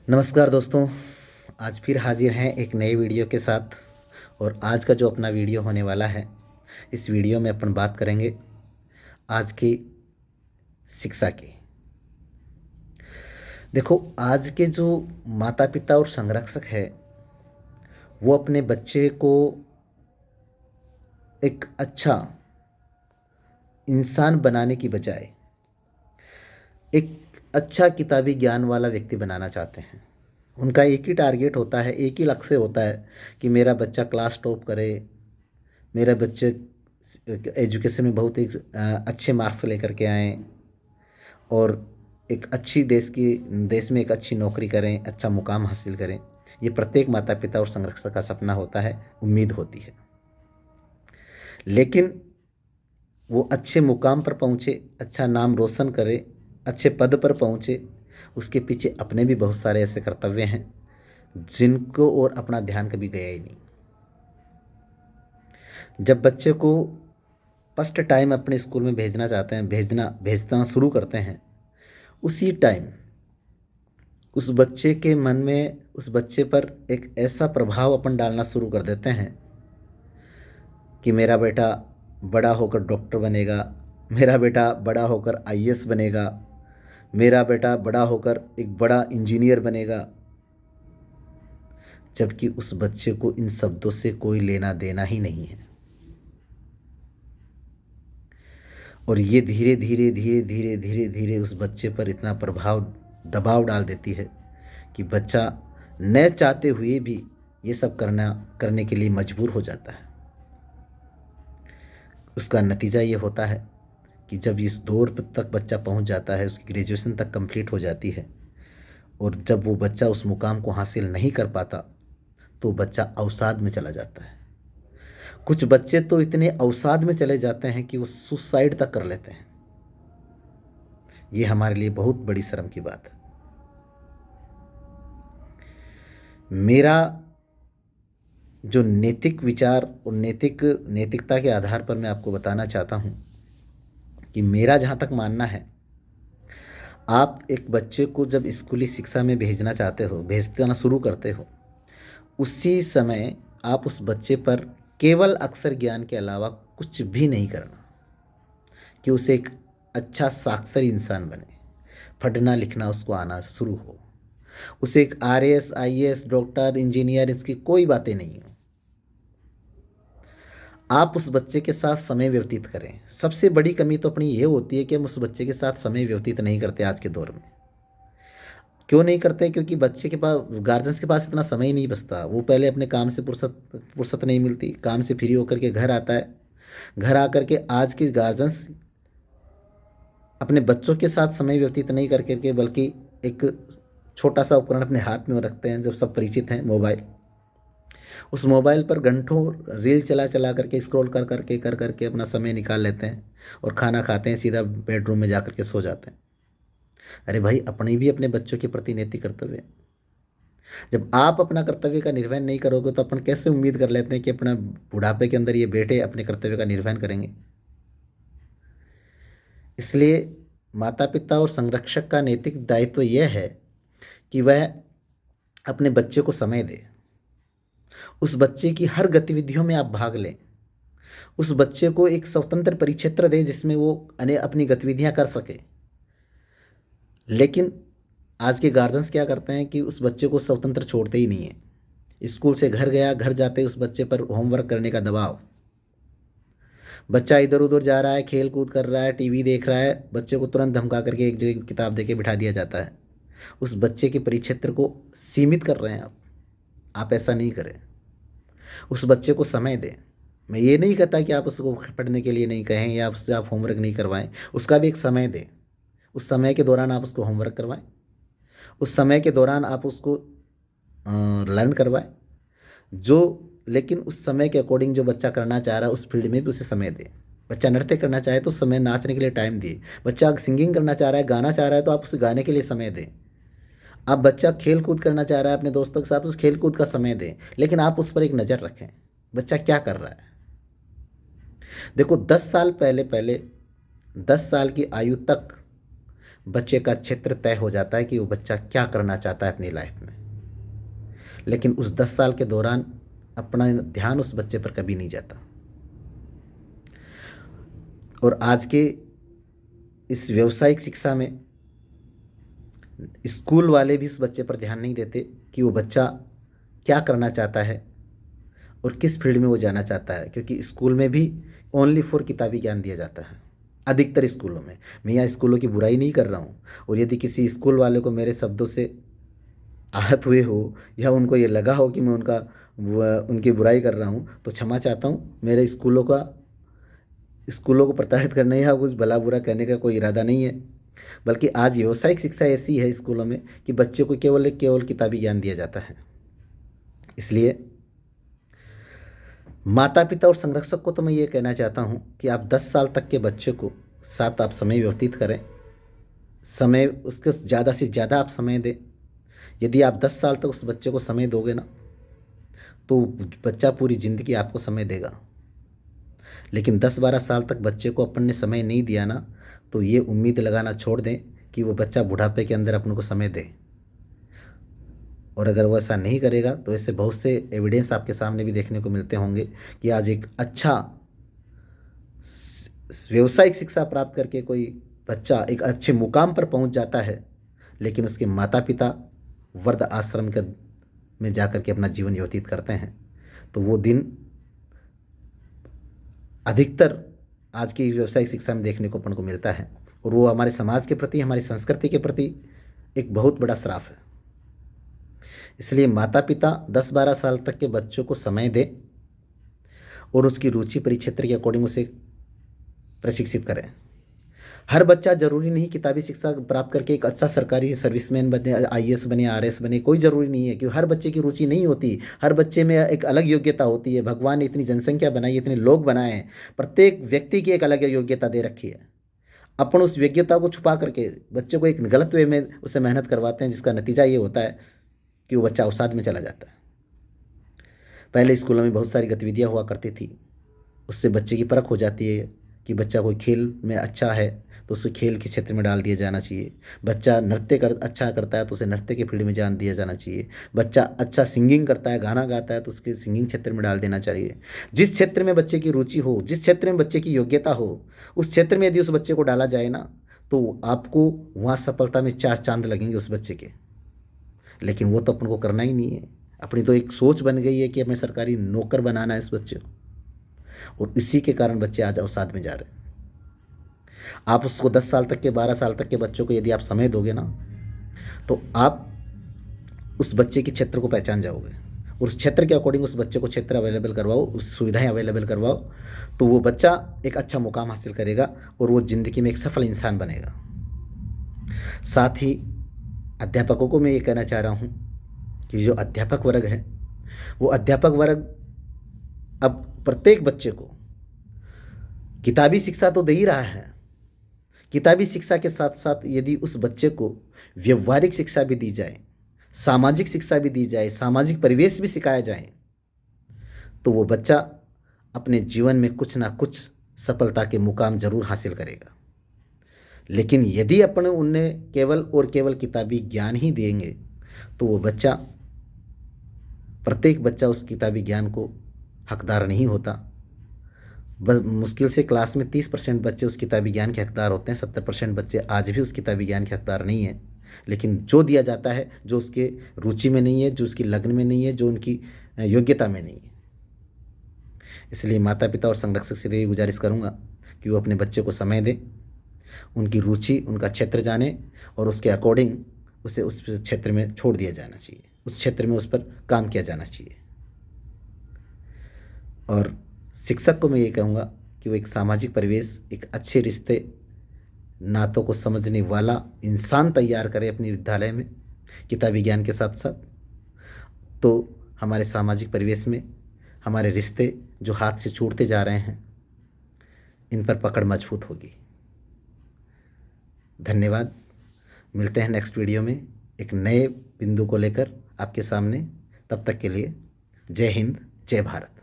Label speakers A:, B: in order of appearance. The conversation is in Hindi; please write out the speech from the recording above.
A: नमस्कार दोस्तों। आज फिर हाजिर हैं एक नए वीडियो के साथ। और आज का जो अपना वीडियो होने वाला है, इस वीडियो में अपन बात करेंगे आज की शिक्षा की। देखो, आज के जो माता पिता और संरक्षक है, वो अपने बच्चे को एक अच्छा इंसान बनाने की बजाय एक अच्छा किताबी ज्ञान वाला व्यक्ति बनाना चाहते हैं। उनका एक ही टारगेट होता है, एक ही लक्ष्य होता है कि मेरा बच्चा क्लास टॉप करे, मेरे बच्चे एजुकेशन में बहुत एक अच्छे मार्क्स लेकर के आएँ और एक अच्छी देश में एक अच्छी नौकरी करें, अच्छा मुकाम हासिल करें। ये प्रत्येक माता पिता और संरक्षक का सपना होता है, उम्मीद होती है। लेकिन वो अच्छे मुकाम पर पहुँचे, अच्छा नाम रोशन करे, अच्छे पद पर पहुँचे, उसके पीछे अपने भी बहुत सारे ऐसे कर्तव्य हैं जिनको और अपना ध्यान कभी गया ही नहीं। जब बच्चे को फर्स्ट टाइम अपने स्कूल में भेजना चाहते हैं, भेजना शुरू करते हैं, उसी टाइम उस बच्चे के मन में, उस बच्चे पर एक ऐसा प्रभाव अपन डालना शुरू कर देते हैं कि मेरा बेटा बड़ा होकर डॉक्टर बनेगा, मेरा बेटा बड़ा होकर आईएएस बनेगा, मेरा बेटा बड़ा होकर एक बड़ा इंजीनियर बनेगा। जबकि उस बच्चे को इन शब्दों से कोई लेना देना ही नहीं है। और ये धीरे धीरे धीरे धीरे धीरे धीरे उस बच्चे पर इतना दबाव डाल देती है कि बच्चा न चाहते हुए भी ये सब करने के लिए मजबूर हो जाता है। उसका नतीजा ये होता है कि जब इस दौर तक बच्चा पहुंच जाता है, उसकी ग्रेजुएशन तक कंप्लीट हो जाती है, और जब वो बच्चा उस मुकाम को हासिल नहीं कर पाता तो बच्चा अवसाद में चला जाता है। कुछ बच्चे तो इतने अवसाद में चले जाते हैं कि वो सुसाइड तक कर लेते हैं। ये हमारे लिए बहुत बड़ी शर्म की बात है। मेरा जो नैतिक विचार और नैतिकता के आधार पर मैं आपको बताना चाहता हूँ कि मेरा जहाँ तक मानना है, आप एक बच्चे को जब स्कूली शिक्षा में भेजना शुरू करते हो, उसी समय आप उस बच्चे पर केवल अक्षर ज्ञान के अलावा कुछ भी नहीं करना, कि उसे एक अच्छा साक्षर इंसान बने, पढ़ना लिखना उसको आना शुरू हो, उसे एक आरएएस आईएएस डॉक्टर इंजीनियर इसकी कोई बातें नहीं हो। आप उस बच्चे के साथ समय व्यतीत करें। सबसे बड़ी कमी तो अपनी ये होती है कि हम उस बच्चे के साथ समय व्यतीत नहीं करते आज के दौर में। क्यों नहीं करते? क्योंकि बच्चे के पास, गार्जियंस के पास इतना समय ही नहीं बचता। वो पहले अपने काम से फुर्सत नहीं मिलती, काम से फ्री होकर के घर आता है। घर आकर के आज के गार्जियंस अपने बच्चों के साथ समय व्यतीत नहीं कर करके, बल्कि एक छोटा सा उपकरण अपने हाथ में रखते हैं, जब सब परिचित हैं, मोबाइल। उस मोबाइल पर घंटों रील चला चला करके, स्क्रॉल कर करके अपना समय निकाल लेते हैं और खाना खाते हैं, सीधा बेडरूम में जा कर के सो जाते हैं। अरे भाई, अपने भी अपने बच्चों के प्रति नैतिक कर्तव्य है। जब आप अपना कर्तव्य का निर्वहन नहीं करोगे तो अपन कैसे उम्मीद कर लेते हैं कि अपना बुढ़ापे के अंदर ये बेटे अपने कर्तव्य का निर्वहन करेंगे? इसलिए माता पिता और संरक्षक का नैतिक दायित्व यह है कि वह अपने बच्चे को समय दे, उस बच्चे की हर गतिविधियों में आप भाग लें, उस बच्चे को एक स्वतंत्र परिक्षेत्र दे जिसमें वो अपनी गतिविधियां कर सके। लेकिन आज के गार्जियंस क्या करते हैं कि उस बच्चे को स्वतंत्र छोड़ते ही नहीं है। स्कूल से घर गया, घर जाते उस बच्चे पर होमवर्क करने का दबाव। बच्चा इधर उधर जा रहा है, खेल कूद कर रहा है, टीवी देख रहा है, बच्चे को तुरंत धमका करके एक जगह किताब दे के बिठा दिया जाता है। उस बच्चे के परिक्षेत्र को सीमित कर रहे हैं आप ऐसा नहीं करें। उस बच्चे को समय दें। मैं ये नहीं कहता कि आप उसको पढ़ने के लिए नहीं कहें या उससे आप होमवर्क नहीं करवाएं, उसका भी एक समय दें। उस समय के दौरान आप उसको होमवर्क करवाएं, उस समय के दौरान आप उसको लर्न करवाएं, लेकिन उस समय के अकॉर्डिंग जो बच्चा करना चाह रहा है उस फील्ड में भी उसे समय दें। बच्चा नृत्य करना चाहे तो समय, नाचने के लिए टाइम दिए। बच्चा सिंगिंग करना चाह रहा है, गाना चाह रहा है, तो आप उसे गाने के लिए समय दें। आप बच्चा खेल कूद करना चाह रहा है अपने दोस्तों के साथ, उस खेल कूद का समय दें, लेकिन आप उस पर एक नज़र रखें, बच्चा क्या कर रहा है। देखो, 10 साल पहले 10 साल की आयु तक बच्चे का क्षेत्र तय हो जाता है कि वो बच्चा क्या करना चाहता है अपनी लाइफ में। लेकिन उस 10 साल के दौरान अपना ध्यान उस बच्चे पर कभी नहीं जाता। और आज के इस व्यावसायिक शिक्षा में स्कूल वाले भी इस बच्चे पर ध्यान नहीं देते कि वो बच्चा क्या करना चाहता है और किस फील्ड में वो जाना चाहता है, क्योंकि स्कूल में भी ओनली फॉर किताबी ज्ञान दिया जाता है अधिकतर स्कूलों में। मैं यहाँ स्कूलों की बुराई नहीं कर रहा हूँ, और यदि किसी स्कूल वाले को मेरे शब्दों से आहत हुए हो या उनको ये लगा हो कि मैं उनकी बुराई कर रहा हूँ तो क्षमा चाहता हूँ। मेरे स्कूलों को प्रताड़ित करने या कुछ भला बुरा कहने का कोई इरादा नहीं है, बल्कि आज व्यावसायिक शिक्षा ऐसी है स्कूलों में कि बच्चों को केवल किताबी ज्ञान दिया जाता है। इसलिए माता पिता और संरक्षक को तो मैं ये कहना चाहता हूँ कि आप 10 साल तक के बच्चे को साथ आप समय व्यतीत करें, समय उसके ज़्यादा से ज़्यादा आप समय दें। यदि आप 10 साल तक उस बच्चे को समय दोगे ना तो बच्चा पूरी ज़िंदगी आपको समय देगा। लेकिन 10-12 साल तक बच्चे को अपन ने समय नहीं दिया ना तो ये उम्मीद लगाना छोड़ दें कि वो बच्चा बुढ़ापे के अंदर अपने को समय दे। और अगर वो ऐसा नहीं करेगा तो ऐसे बहुत से एविडेंस आपके सामने भी देखने को मिलते होंगे कि आज एक अच्छा व्यावसायिक शिक्षा प्राप्त करके कोई बच्चा एक अच्छे मुकाम पर पहुंच जाता है, लेकिन उसके माता पिता वृद्ध आश्रम में जाकर के अपना जीवन व्यतीत करते हैं। तो वो दिन अधिकतर आज की व्यावसायिक शिक्षा में देखने को अपन को मिलता है, और वो हमारे समाज के प्रति, हमारी संस्कृति के प्रति एक बहुत बड़ा श्राप है। इसलिए माता पिता 10-12 साल तक के बच्चों को समय दें और उसकी रुचि परिक्षेत्र के अकॉर्डिंग उसे प्रशिक्षित करें। हर बच्चा जरूरी नहीं किताबी शिक्षा प्राप्त करके एक अच्छा सरकारी सर्विसमैन बने, आईएएस बने, आरएस बने, कोई ज़रूरी नहीं है, क्योंकि हर बच्चे की रुचि नहीं होती। हर बच्चे में एक अलग योग्यता होती है। भगवान ने इतनी जनसंख्या बनाई, इतने लोग बनाए हैं, प्रत्येक व्यक्ति की एक अलग योग्यता दे रखी है। अपन उस योग्यता को छुपा करके बच्चे को एक गलत वे में उससे मेहनत करवाते हैं, जिसका नतीजा ये होता है कि वो बच्चा अवसाद में चला जाता है। पहले स्कूलों में बहुत सारी गतिविधियाँ हुआ करती थी, उससे बच्चे की परख हो जाती है कि बच्चा कोई खेल में अच्छा है तो उसे खेल के क्षेत्र में डाल दिया जाना चाहिए। बच्चा अच्छा करता है तो उसे नृत्य के फील्ड में जान दिया जाना चाहिए। बच्चा अच्छा सिंगिंग करता है, गाना गाता है तो उसके सिंगिंग क्षेत्र में डाल देना चाहिए। जिस क्षेत्र में बच्चे की रुचि हो, जिस क्षेत्र में बच्चे की योग्यता हो, उस क्षेत्र में यदि उस बच्चे को डाला जाए ना तो आपको वहाँ सफलता में 4 चांद लगेंगे उस बच्चे के। लेकिन वो तो अपन को करना ही नहीं है। अपनी तो एक सोच बन गई है कि हमें सरकारी नौकर बनाना है इस बच्चे को, और इसी के कारण बच्चे आज अवसाद में जा रहे हैं। आप उसको 10 साल तक के, 12 साल तक के बच्चों को यदि आप समय दोगे ना तो आप उस बच्चे के क्षेत्र को पहचान जाओगे, और उस क्षेत्र के अकॉर्डिंग उस बच्चे को क्षेत्र अवेलेबल करवाओ, उस सुविधाएं अवेलेबल करवाओ, तो वो बच्चा एक अच्छा मुकाम हासिल करेगा और वो ज़िंदगी में एक सफल इंसान बनेगा। साथ ही अध्यापकों को मैं ये कहना चाह रहा हूँ कि जो अध्यापक वर्ग है वो अध्यापक वर्ग अब प्रत्येक बच्चे को किताबी शिक्षा तो दे ही रहा है। किताबी शिक्षा के साथ साथ यदि उस बच्चे को व्यवहारिक शिक्षा भी दी जाए, सामाजिक शिक्षा भी दी जाए, सामाजिक परिवेश भी सिखाया जाए, तो वो बच्चा अपने जीवन में कुछ ना कुछ सफलता के मुकाम जरूर हासिल करेगा। लेकिन यदि अपन उन्हें केवल और केवल किताबी ज्ञान ही देंगे तो वो बच्चा, प्रत्येक बच्चा उस किताबी ज्ञान को हकदार नहीं होता। बस मुश्किल से क्लास में 30% बच्चे उस किताबी ज्ञान के हकदार होते हैं, 70% बच्चे आज भी उस किताबी ज्ञान के हकदार नहीं हैं। लेकिन जो दिया जाता है जो उसके रुचि में नहीं है, जो उसकी लगन में नहीं है, जो उनकी योग्यता में नहीं है। इसलिए माता पिता और संरक्षक से यही गुजारिश करूँगा कि वो अपने बच्चे को समय दें, उनकी रुचि, उनका क्षेत्र जाने और उसके अकॉर्डिंग उसे उस क्षेत्र में छोड़ दिया जाना चाहिए, उस क्षेत्र में उस पर काम किया जाना चाहिए। और शिक्षक को मैं ये कहूँगा कि वो एक सामाजिक परिवेश, एक अच्छे रिश्ते नातों को समझने वाला इंसान तैयार करे अपने विद्यालय में किताबी ज्ञान के साथ साथ, तो हमारे सामाजिक परिवेश में हमारे रिश्ते जो हाथ से छूटते जा रहे हैं इन पर पकड़ मजबूत होगी। धन्यवाद। मिलते हैं नेक्स्ट वीडियो में एक नए बिंदु को लेकर आपके सामने। तब तक के लिए जय हिंद, जय भारत।